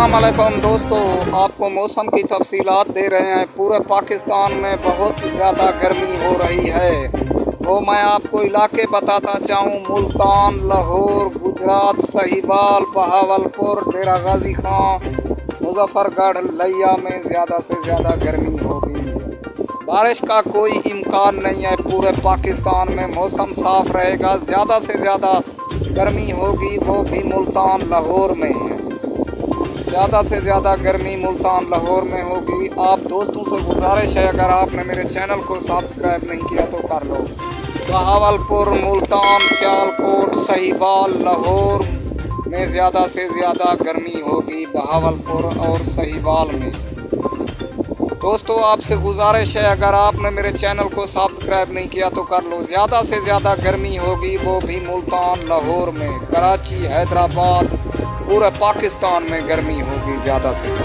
अस्सलामुअलैकुम दोस्तों, आपको मौसम की तफसीलात दे रहे हैं। पूरे पाकिस्तान में बहुत ज़्यादा गर्मी हो रही है। तो मैं आपको इलाके बताता चाहूँ, मुल्तान, लाहौर, गुजरात, साहिवाल, बहावलपुर, डेरा गाजी खां, मुजफ्फरगढ़, लिया में ज़्यादा से ज़्यादा गर्मी होगी। बारिश का कोई इम्कान नहीं है। पूरे पाकिस्तान में मौसम साफ़ रहेगा। ज़्यादा से ज़्यादा गर्मी होगी, वो भी मुल्तान लाहौर में है। ज़्यादा से ज़्यादा गर्मी मुल्तान लाहौर में होगी। आप दोस्तों से गुजारिश है, अगर आपने मेरे चैनल को सब्सक्राइब नहीं किया तो कर लो। बहावलपुर, मुल्तान, सियालकोट, साहिवाल, लाहौर में ज़्यादा से ज़्यादा गर्मी होगी, बहावलपुर और साहिवाल में। दोस्तों आपसे गुजारिश है, अगर आपने मेरे चैनल को सब्सक्राइब नहीं किया तो कर लो। ज़्यादा से ज़्यादा गर्मी होगी, वो भी मुल्तान लाहौर में। कराची, हैदराबाद, पूरे पाकिस्तान में गर्मी होगी ज़्यादा से।